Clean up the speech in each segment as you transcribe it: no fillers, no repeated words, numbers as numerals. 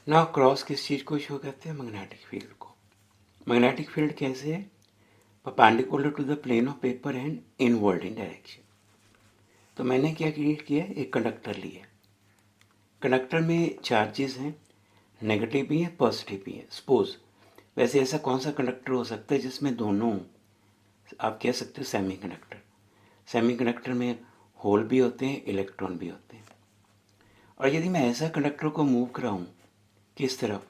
ना क्रॉस किस चीज़ को शो करते हैं? मैग्नेटिक फील्ड को। मैग्नेटिक फील्ड कैसे है? Perpendicular to the plane of paper and inward in direction. तो मैंने क्या क्रिएट किया, एक कंडक्टर लिया। कंडक्टर में चार्जेस हैं, नेगेटिव भी हैं, पॉजिटिव भी हैं। सपोज वैसे ऐसा कौन सा कंडक्टर हो सकता है जिसमें दोनों, आप कह सकते हो सेमी कंडक्टर। सेमी कंडक्टर में होल भी होते हैं, इलेक्ट्रॉन भी होते हैं। और यदि मैं ऐसा कंडक्टर को मूव कराऊं, किस तरफ?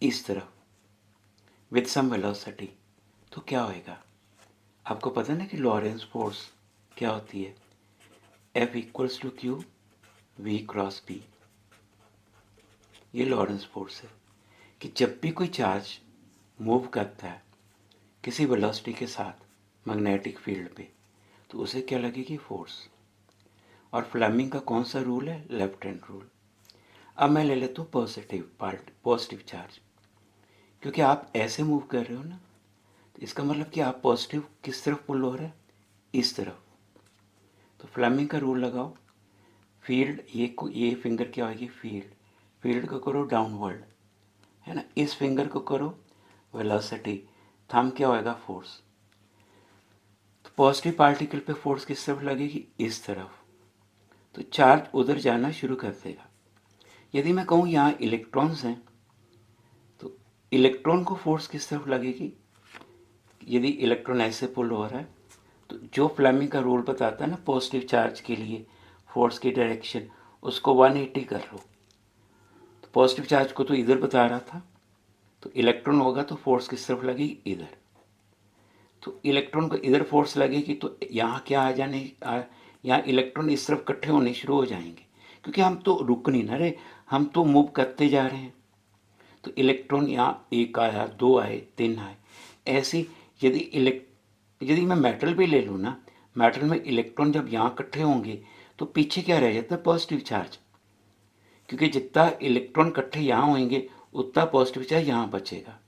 इस तरफ, विद सम वेलोसिटी, तो क्या होएगा? आपको पता है ना कि लॉरेंस फोर्स क्या होती है? F equals to Q V cross B. ये लॉरेंस फोर्स है कि जब भी कोई चार्ज मूव करता है किसी वेलोसिटी के साथ मैग्नेटिक फील्ड पे, तो उसे क्या लगेगी? फोर्स। और फ्लेमिंग का कौन सा रूल है? Left hand rule. अब मैं ले लेता हूँ पॉजिटिव पार्ट, पॉजिटिव चार्ज। क्योंकि आप ऐसे मूव कर रहे हो ना, तो इसका मतलब कि आप पॉजिटिव किस तरफ पुल हो रहे हैं? इस तरफ। तो फ्लेमिंग का रूल लगाओ। फील्ड, ये फिंगर क्या होगी? फील्ड। फील्ड को करो डाउनवर्ड, है ना। इस फिंगर को करो वेलोसिटी। थंब क्या होएगा? फोर्स। तो पॉजिटिव पार्टिकल पे फोर्स किस तरफ लगेगी? इस तरफ। तो चार्ज उधर जाना शुरू कर देगा। यदि मैं कहूँ यहाँ इलेक्ट्रॉन्स हैं, तो इलेक्ट्रॉन को फोर्स किस तरफ लगेगी? यदि इलेक्ट्रॉन ऐसे पुल हो रहा है, तो जो फ्लेमिंग का रूल बताता है ना पॉजिटिव चार्ज के लिए फोर्स की डायरेक्शन, उसको 180 कर लो। तो पॉजिटिव चार्ज को तो इधर बता रहा था, तो इलेक्ट्रॉन होगा तो फोर्स किस तरफ लगेगी? इधर। तो इलेक्ट्रॉन को इधर फोर्स लगेगी तो यहाँ क्या आ जाने, यहाँ इलेक्ट्रॉन इस तरफ इकट्ठे होने शुरू हो जाएंगे। क्योंकि हम तो रुक नहीं ना रहे, हम तो मूव करते जा रहे हैं। तो इलेक्ट्रॉन यहाँ एक आया, दो आए, तीन आए, ऐसी। यदि मैं मेटल भी ले लूँ ना, मेटल में इलेक्ट्रॉन जब यहाँ इकट्ठे होंगे तो पीछे क्या रह जाता है? Positive charge. क्योंकि जितना इलेक्ट्रॉन इकट्ठे यहाँ होंगे उतना पॉजिटिव चार्ज यहाँ बचेगा।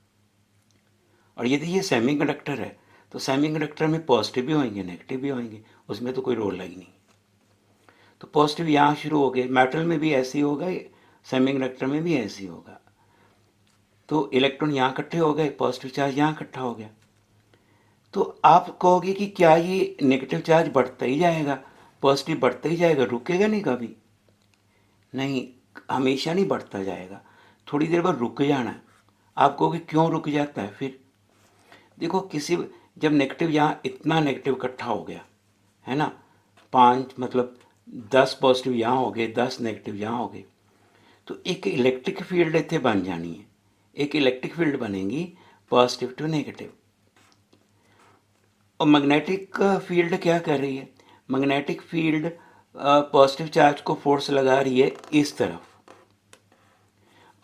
और यदि ये सेमी कंडक्टर है तो सेमी कंडक्टर में पॉजिटिव भी होंगे, नेगेटिव भी होंगे, उसमें तो कोई रोल ही नहीं। तो पॉजिटिव यहाँ शुरू हो गए, मेटल में भी ऐसे ही होगा, सेमी कंडक्टर में भी ऐसे ही होगा। तो इलेक्ट्रॉन यहाँ इकट्ठे हो गए, पॉजिटिव चार्ज यहाँ इकट्ठा हो गया। तो आप कहोगे कि क्या ये नेगेटिव चार्ज बढ़ता ही जाएगा, पॉजिटिव बढ़ता ही जाएगा, रुकेगा नहीं कभी? नहीं, हमेशा नहीं बढ़ता जाएगा, थोड़ी देर बाद रुक जाना है। आप कहोगे क्यों रुक जाता है? फिर देखो, जब नेगेटिव यहाँ इतना नेगेटिव इकट्ठा हो गया है ना, 5 मतलब 10 पॉजिटिव यहाँ हो गए, 10 नेगेटिव यहाँ हो गए, तो एक इलेक्ट्रिक फील्ड इतने बन जानी है। एक इलेक्ट्रिक फील्ड बनेगी पॉजिटिव टू नेगेटिव। और मैग्नेटिक फील्ड क्या कर रही है? मैग्नेटिक फील्ड पॉजिटिव चार्ज को फोर्स लगा रही है इस तरफ।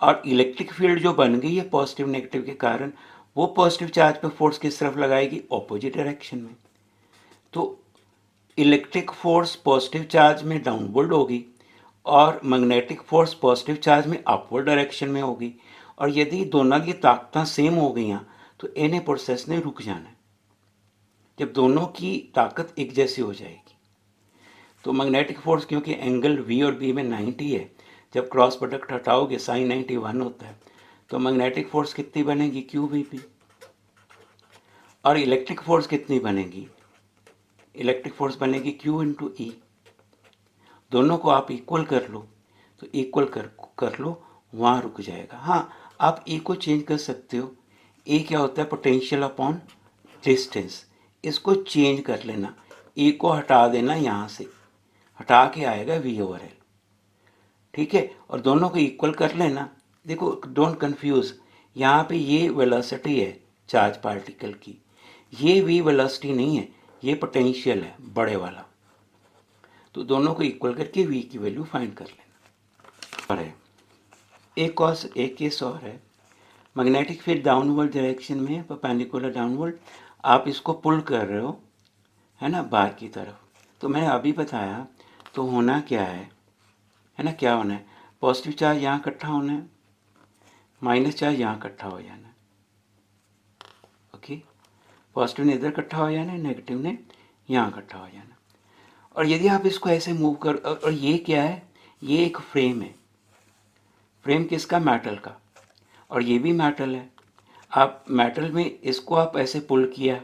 और इलेक्ट्रिक फील्ड जो बन गई है पॉजिटिव नेगेटिव के कारण, वो पॉजिटिव चार्ज पे फोर्स किस तरफ लगाएगी? ऑपोजिट डायरेक्शन में। तो इलेक्ट्रिक फोर्स पॉजिटिव चार्ज में डाउनवर्ड होगी और मैग्नेटिक फोर्स पॉजिटिव चार्ज में अपवर्ड डायरेक्शन में होगी। और यदि दोनों की ताकतें सेम हो गई तो इन्हें प्रोसेस ने रुक जाना है, जब दोनों की ताकत एक जैसी हो जाएगी। तो मैग्नेटिक फोर्स, क्योंकि एंगल वी और बी में 90 है, जब क्रॉस प्रोडक्ट हटाओगे साइन 91 होता है, तो मैग्नेटिक फोर्स कितनी बनेगी? Q V P. और इलेक्ट्रिक फोर्स कितनी बनेगी? इलेक्ट्रिक फोर्स बनेगी क्यू इंटू ई। दोनों को आप इक्वल कर लो, तो इक्वल कर लो, वहाँ रुक जाएगा। हाँ, आप ई को चेंज कर सकते हो। ए क्या होता है? Potential upon distance. इसको चेंज कर लेना, ई को हटा देना, यहाँ से हटा के आएगा वी ओवर एल। ठीक है, और दोनों को इक्वल कर लेना। देखो, डोंट कंफ्यूज, यहाँ पे ये वेलोसिटी है चार्ज पार्टिकल की, ये वी वेलोसिटी नहीं है, ये पोटेंशियल है बड़े वाला। तो दोनों को इक्वल करके वी की वैल्यू फाइंड कर लेना। और है एक केस और है, मैग्नेटिक फील्ड डाउनवर्ड डायरेक्शन में है, परपेंडिकुलर डाउनवर्ड। आप इसको पुल कर रहे हो, है ना, बाहर की तरफ। तो मैंने अभी बताया, तो होना क्या है ना, क्या होना है? पॉजिटिव चार्ज यहाँ इकट्ठा होना है, माइनस चार्ज यहाँ इकट्ठा हो जाना है। ओके, पॉजिटिव ने इधर इकट्ठा हो जाना है, नेगेटिव ने यहाँ इकट्ठा हो जाना। और यदि आप इसको ऐसे मूव कर, और ये क्या है? ये एक फ्रेम है। फ्रेम किसका? मेटल का, और ये भी मेटल है। आप मेटल में इसको आप ऐसे पुल किया,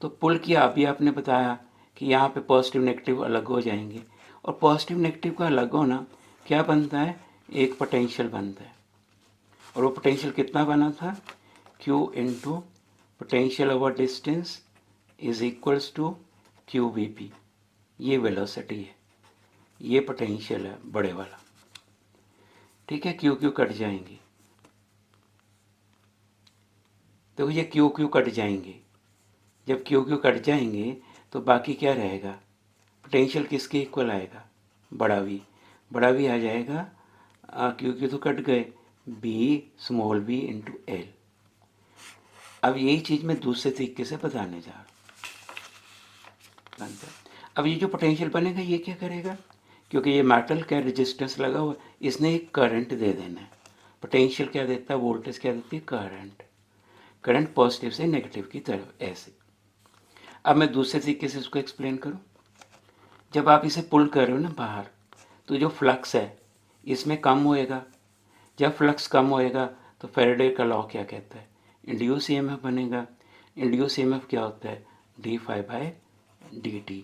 तो पुल किया, अभी आपने बताया कि यहाँ पे पॉजिटिव नेगेटिव अलग हो जाएंगे, और पॉजिटिव नेगेटिव का अलग होना क्या बनता है? एक पोटेंशियल बनता है। और वो पोटेंशियल कितना बना था? Q into potential over distance is equals to QVP। ये वेलोसिटी है, ये पोटेंशियल है बड़े वाला। ठीक है, Q कट जाएंगे, तो ये Q कट जाएंगे। जब Q कट जाएंगे तो बाकी क्या रहेगा? पोटेंशियल किसके इक्वल आएगा? बड़ा V। बड़ा V आ जाएगा, Q तो कट गए, B small v into L. अब यही चीज़ मैं दूसरे तरीके से बताने जा रहा हूँ। अब ये जो पोटेंशियल बनेगा ये क्या करेगा? क्योंकि ये मेटल का रेजिस्टेंस लगा हुआ, इसने एक करंट दे देना है। पोटेंशियल क्या देता है? वोल्टेज क्या देती है? करंट। करंट पॉजिटिव से नेगेटिव की तरफ, ऐसे। अब मैं दूसरे तरीके से इसको एक्सप्लेन करूँ। जब आप इसे पुल कर रहे हो ना बाहर, तो जो फ्लक्स है इसमें कम होएगा। जब फ्लक्स कम होएगा तो फैराडे का लॉ क्या कहता है? इंड्यूस ईएमएफ बनेगा। इंड्यूस ईएमएफ क्या होता है? d∅dt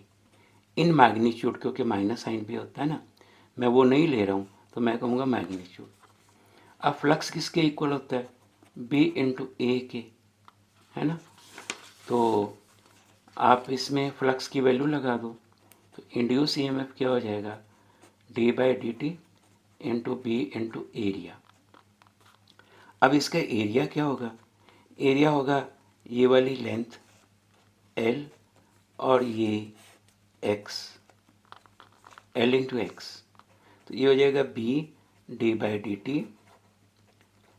इन मैग्नीट्यूड, क्योंकि माइनस साइन भी होता है ना, मैं वो नहीं ले रहा हूँ, तो मैं कहूँगा मैग्नीट्यूड। अब फ्लक्स किसके इक्वल होता है? b इंटू ए के, है ना। तो आप इसमें फ्लक्स की वैल्यू लगा दो, तो इंड्यूस ईएमएफ क्या हो जाएगा? d/dt into B into area. अब इसका एरिया क्या होगा? एरिया होगा ये वाली लेंथ L और ये x, L इंटू एक्स, तो ये हो जाएगा B d/dt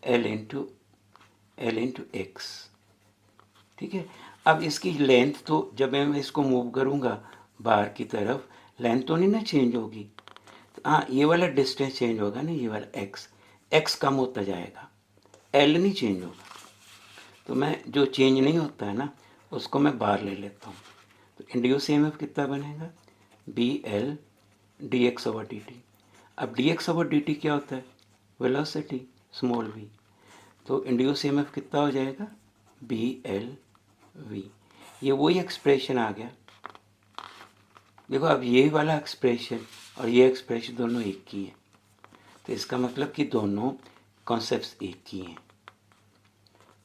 L into x. ठीक है। अब इसकी लेंथ तो जब मैं इसको मूव करूँगा बाहर की तरफ, लेंथ तो नहीं ना चेंज होगी। तो हाँ, ये वाला डिस्टेंस चेंज होगा ना, ये वाला x कम होता जाएगा, L नहीं चेंज होगा। तो मैं जो चेंज नहीं होता है ना, उसको मैं बाहर ले लेता हूँ। तो इंड्यूस ईएमएफ कितना बनेगा? BL dx/dt। अब dx/dt क्या होता है? Velocity, small v। तो इंड्यूस ईएमएफ कितना हो जाएगा? BLV। ये वही एक्सप्रेशन आ गया। देखो, अब ये वाला एक्सप्रेशन और ये एक्सप्रेशन दोनों एक ही है, तो इसका मतलब कि दोनों कॉन्सेप्ट्स एक ही हैं।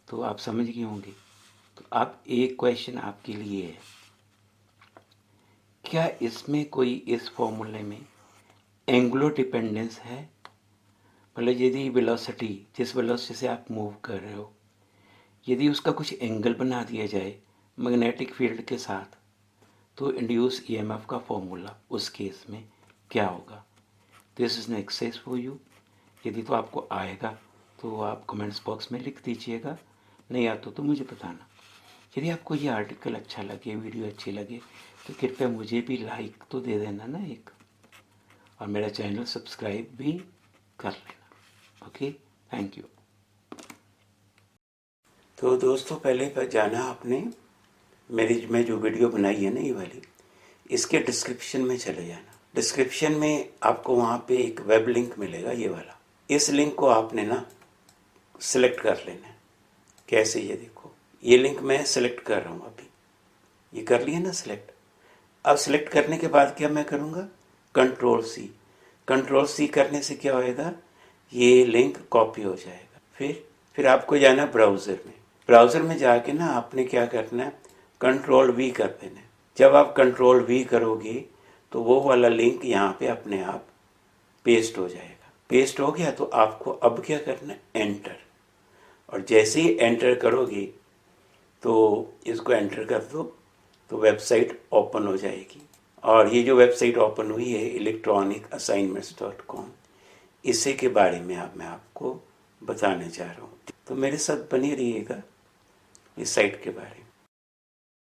तो आप समझ गए होंगे। तो अब एक क्वेश्चन आपके लिए है, क्या इसमें कोई, इस फॉर्मूले में एंगुलर डिपेंडेंस है? मतलब यदि वेलोसिटी, जिस वेलोसिटी से आप मूव कर रहे हो, यदि उसका कुछ एंगल बना दिया जाए मैग्नेटिक फील्ड के साथ, तो इंड्यूस ईएमएफ का फॉर्मूला उस केस में क्या होगा? This is an exercise for you. यदि तो आपको आएगा तो आप कमेंट्स बॉक्स में लिख दीजिएगा, नहीं आता तो मुझे बताना। यदि आपको ये आर्टिकल अच्छा लगे, वीडियो अच्छी लगे, तो कृपया मुझे भी लाइक तो दे देना ना एक, और मेरा चैनल सब्सक्राइब भी कर लेना। Okay, thank you. तो दोस्तों, पहले पर जाना आपने मेरी में जो वीडियो बनाई है ना ये वाली, इसके डिस्क्रिप्शन में चले जाना। डिस्क्रिप्शन में आपको वहाँ पे एक वेब लिंक मिलेगा, ये वाला। इस लिंक को आपने ना सिलेक्ट कर लेना है। कैसे? ये देखो, ये लिंक मैं सिलेक्ट कर रहा हूँ अभी। ये कर लिया ना सिलेक्ट। अब सिलेक्ट करने के बाद क्या मैं करूँगा? कंट्रोल-C। कंट्रोल-C करने से क्या होएगा? ये लिंक कॉपी हो जाएगा। फिर आपको जाना ब्राउज़र में। ब्राउज़र में जाके ना आपने क्या करना है? कंट्रोल-V कर देना है। जब आप कंट्रोल-V करोगे तो वो वाला लिंक यहाँ पे अपने आप पेस्ट हो जाएगा। पेस्ट हो गया तो आपको अब क्या करना है? एंटर। और जैसे ही एंटर करोगे तो इसको एंटर कर दो, तो वेबसाइट ओपन हो जाएगी। और ये जो वेबसाइट ओपन हुई है electronicAssignments.com, इसी के बारे में मैं आपको बताने जा रहा हूँ। तो मेरे साथ बने रहिएगा इस साइट के बारे में।